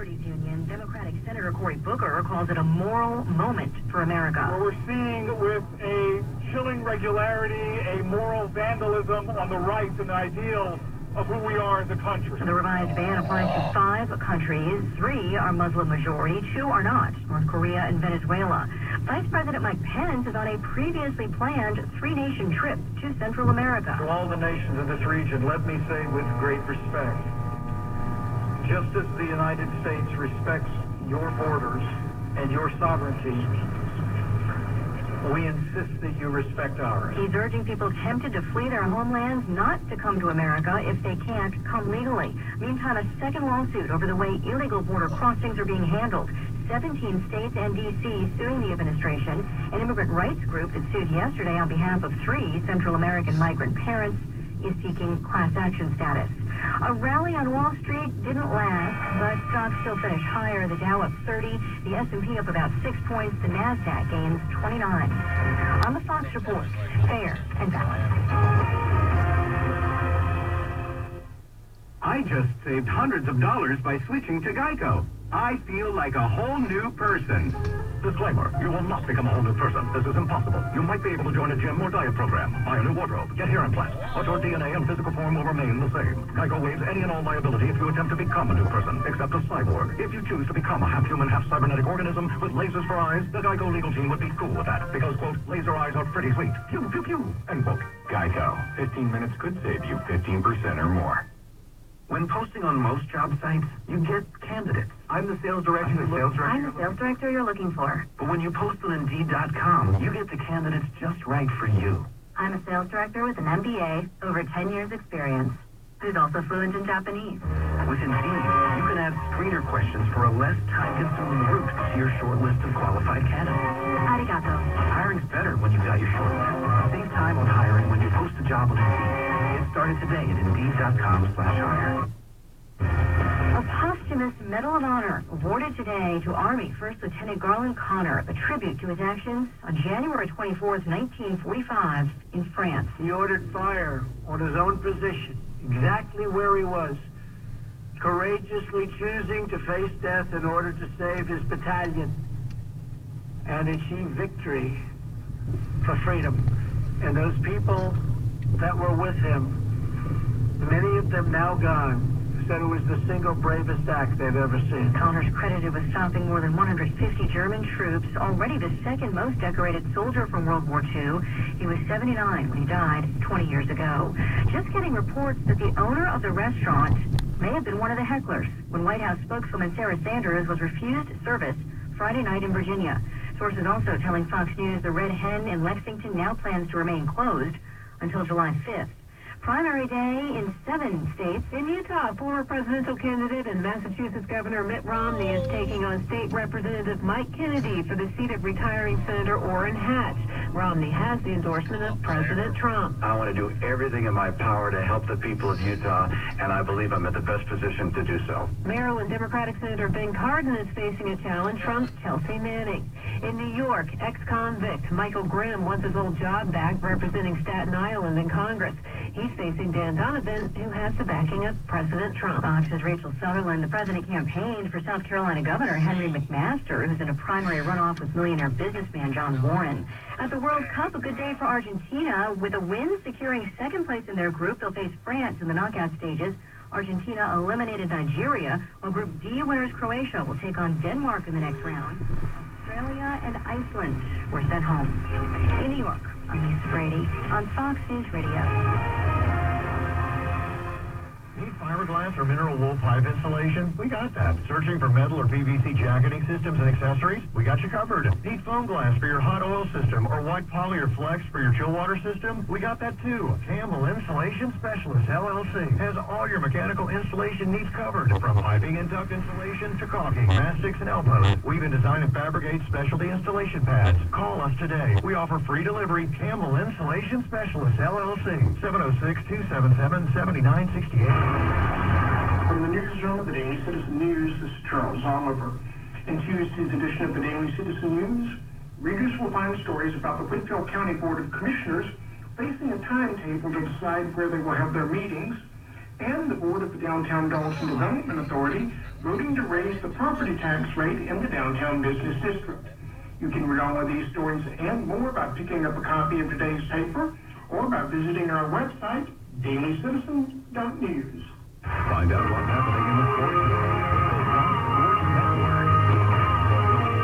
Liberties Union, Democratic Senator Cory Booker calls it a moral moment for America. What we're seeing with a chilling regularity, a moral vandalism on the rights and the ideals of who we are as a country. The revised ban applies to 5 countries. 3 are Muslim majority, 2 are not, North Korea and Venezuela. Vice President Mike Pence is on a previously planned 3-nation trip to Central America. To all the nations of this region, let me say with great respect, just as the United States respects your borders and your sovereignty, we insist that you respect ours. He's urging people tempted to flee their homelands not to come to America if they can't come legally. Meantime, a second lawsuit over the way illegal border crossings are being handled. 17 states and D.C. suing the administration. An immigrant rights group that sued yesterday on behalf of 3 Central American migrant parents is seeking class action status. A rally on Wall Street didn't last, but stocks still finished higher. The Dow up 30, the S&P up about 6 points, the NASDAQ gains 29. On the Fox Report, fair and balanced. I just saved hundreds of dollars by switching to Geico. I feel like a whole new person. Disclaimer, you will not become a whole new person. This is impossible. You might be able to join a gym or diet program, buy a new wardrobe, get hair implants, but your DNA and physical form will remain the same. Geico waives any and all liability if you attempt to become a new person, except a cyborg. If you choose to become a half-human, half-cybernetic organism with lasers for eyes, the Geico legal team would be cool with that, because, quote, laser eyes are pretty sweet. Pew, pew, pew, end quote. Geico. 15 minutes could save you 15% or more. When posting on most job sites, you get candidates. I'm the sales director. I'm the sales director you're looking for. But when you post on Indeed.com, you get the candidates just right for you. I'm a sales director with an MBA, over 10 years experience, who's also fluent in Japanese. With Indeed, you can add screener questions for a less time-consuming route to your short list of qualified candidates. Arigato. Hiring's better when you've got your short list. Save time on hiring when you post a job on Indeed. Get started today at Indeed.com/hire. A posthumous Medal of Honor awarded today to Army First Lieutenant Garland Connor, a tribute to his actions on January 24th, 1945 in France. He ordered fire on his own position, exactly where he was, courageously choosing to face death in order to save his battalion and achieve victory for freedom. And those people that were with him, many of them now gone, said it was the single bravest act they've ever seen. Connor's credited with stopping more than 150 German troops, already the second most decorated soldier from World War II. He was 79 when he died 20 years ago. Just getting reports that the owner of the restaurant may have been one of the hecklers when White House spokeswoman Sarah Sanders was refused service Friday night in Virginia. Sources also telling Fox News the Red Hen in Lexington now plans to remain closed until July 5th. Primary day in 7 states. In Utah, former presidential candidate and Massachusetts Governor Mitt Romney is taking on State Representative Mike Kennedy for the seat of retiring Senator Orrin Hatch. Romney has the endorsement of President Trump. I want to do everything in my power to help the people of Utah, and I believe I'm in the best position to do so. Maryland Democratic Senator Ben Cardin is facing a challenge from Chelsea Manning. In New York, ex-convict Michael Grimm wants his old job back representing Staten Island in Congress. He's facing Dan Donovan, who has the backing of President Trump. Fox's Rachel Sutherland. The president campaigned for South Carolina Governor Henry McMaster, who's in a primary runoff with millionaire businessman John Warren. At the World Cup, a good day for Argentina. With a win securing second place in their group, they'll face France in the knockout stages. Argentina eliminated Nigeria, while Group D winners Croatia will take on Denmark in the next round. Australia and Iceland were sent home. In New York, I'm Lisa Brady on Fox News Radio. Need fiberglass or mineral wool pipe installation? We got that. Searching for metal or PVC jacketing systems and accessories? We got you covered. Need foam glass for your hot oil system or white poly or flex for your chill water system? We got that too. Campbell Installation Specialist LLC has all your mechanical installation needs covered, from piping and duct installation to caulking, mastics, and elbows. We even design and fabricate specialty installation pads. Call us today. We offer free delivery. Campbell Installation Specialist LLC, 706-277-7968. From the newsroom of the Daily Citizen News, this is Charles Oliver. In Tuesday's edition of the Daily Citizen News, readers will find stories about the Whitfield County Board of Commissioners facing a timetable to decide where they will have their meetings, and the board of the Downtown Dulles Development Authority voting to raise the property tax rate in the downtown business district. You can read all of these stories and more by picking up a copy of today's paper or by visiting our website, dailycitizen.news. Find out what's happening in the sports world. Sports Network.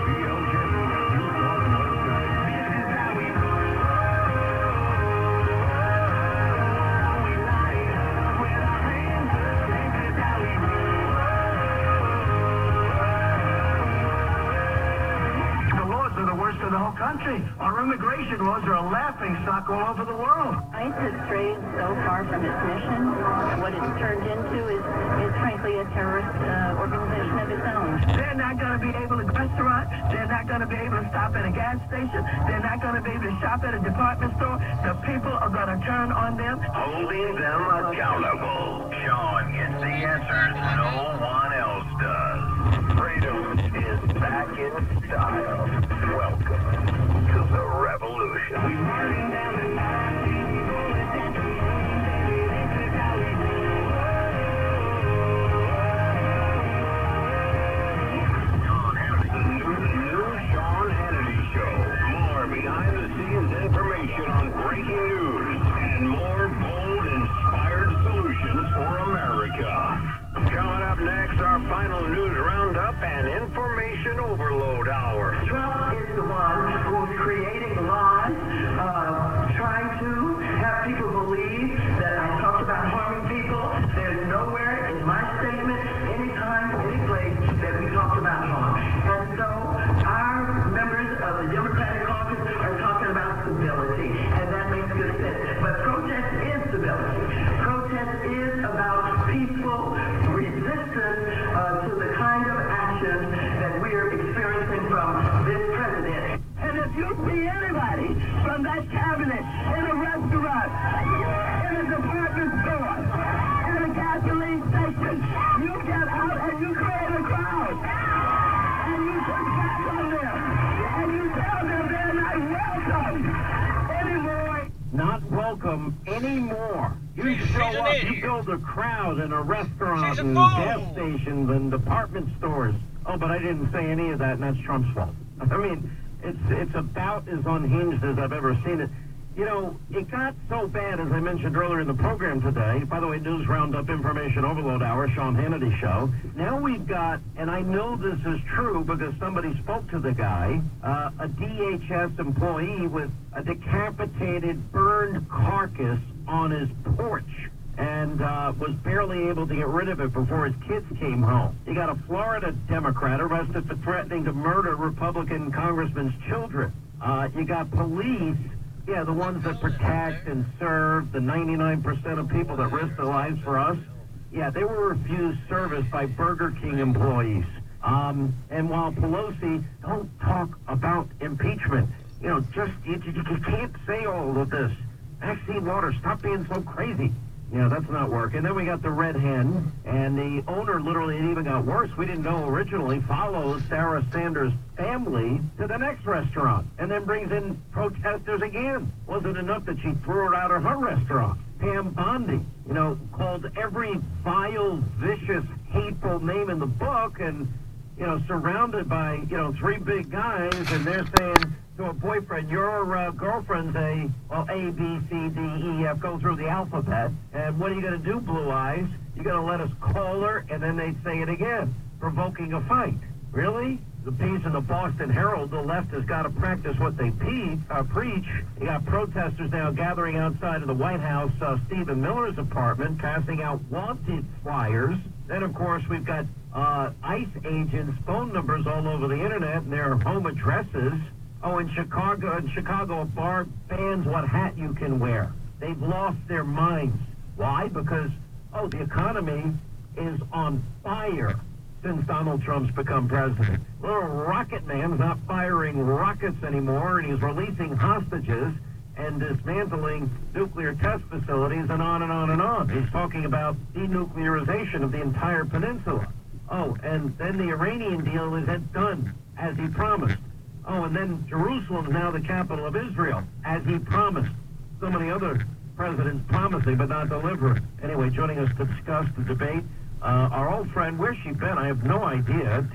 BLJ News on Wednesday. The laws are the worst in the whole country. Our immigration laws are a laughing stock all over the world. ICE has strayed so far from its mission. What it's turned into is frankly a terrorist organization of its own. They're not going to be able to go to a restaurant. They're not going to be able to stop at a gas station. They're not going to be able to shop at a department store. The people are going to turn on them. Holding them accountable. Sean gets the answers no one else does. Freedom is back in style. Welcome to the revolution. Sean Hannity Show. More behind-the-scenes information on breaking news and more bold, inspired solutions for America. Coming up next, our final news roundup and information overload hour. Trump is the one who's creating lies, trying to have people believe that I talked about harming people. There's nowhere in my statement, anytime, any place, that we talked about harm. And so our members of the Democratic caucus are talking about stability, and that makes good sense. But protest is stability. Protest is about peaceful resistance to the kind of action that we're experiencing from this president. And if you see anybody from that cabinet in a restaurant, in a department store, in a gasoline station, you get out and you create a crowd. And you put back on them. And you tell them they're not welcome anymore. Not welcome anymore. You show up, you build a crowd in a restaurant and gas stations and department stores. Oh, but I didn't say any of that, and that's Trump's fault. I mean, it's about as unhinged as I've ever seen it. You know, it got so bad, as I mentioned earlier in the program today. By the way, News Roundup Information Overload Hour, Sean Hannity Show. Now we've got, and I know this is true because somebody spoke to the guy, a DHS employee with a decapitated, burned carcass on his porch, and was barely able to get rid of it before his kids came home. You got a Florida Democrat arrested for threatening to murder Republican congressman's children. You got police, yeah, the ones that protect and serve, the 99% of people that risk their lives for us. Yeah, they were refused service by Burger King employees. And while Pelosi, don't talk about impeachment. You know, just, you can't say all of this. Maxine Waters, stop being so crazy. Yeah, that's not working. Then we got the Red Hen, and the owner literally, it even got worse. We didn't know originally, follows Sarah Sanders' family to the next restaurant, and then brings in protesters again. Wasn't enough that she threw it out of her restaurant. Pam Bondi, you know, called every vile, vicious, hateful name in the book, and, you know, surrounded by, you know, three big guys, and they're saying to a boyfriend, your girlfriend's A, B, C, D, E, F, go through the alphabet, and what are you going to do, Blue Eyes? You're going to let us call her, and then they say it again, provoking a fight. Really? The piece in the Boston Herald, the left has got to practice what they preach. You got protesters now gathering outside of the White House, Stephen Miller's apartment, passing out wanted flyers. Then, of course, we've got ICE agents' phone numbers all over the internet and their home addresses. Oh, in Chicago, a bar bans what hat you can wear. They've lost their minds. Why? Because, the economy is on fire since Donald Trump's become president. Little rocket man's not firing rockets anymore, and he's releasing hostages and dismantling nuclear test facilities, and on and on and on. He's talking about denuclearization of the entire peninsula. Oh, and then the Iranian deal is done, as he promised. Oh, and then Jerusalem's now the capital of Israel, as he promised. So many other president's promising but not delivering. Anyway, joining us to discuss the debate, our old friend, where's she been? I have no idea.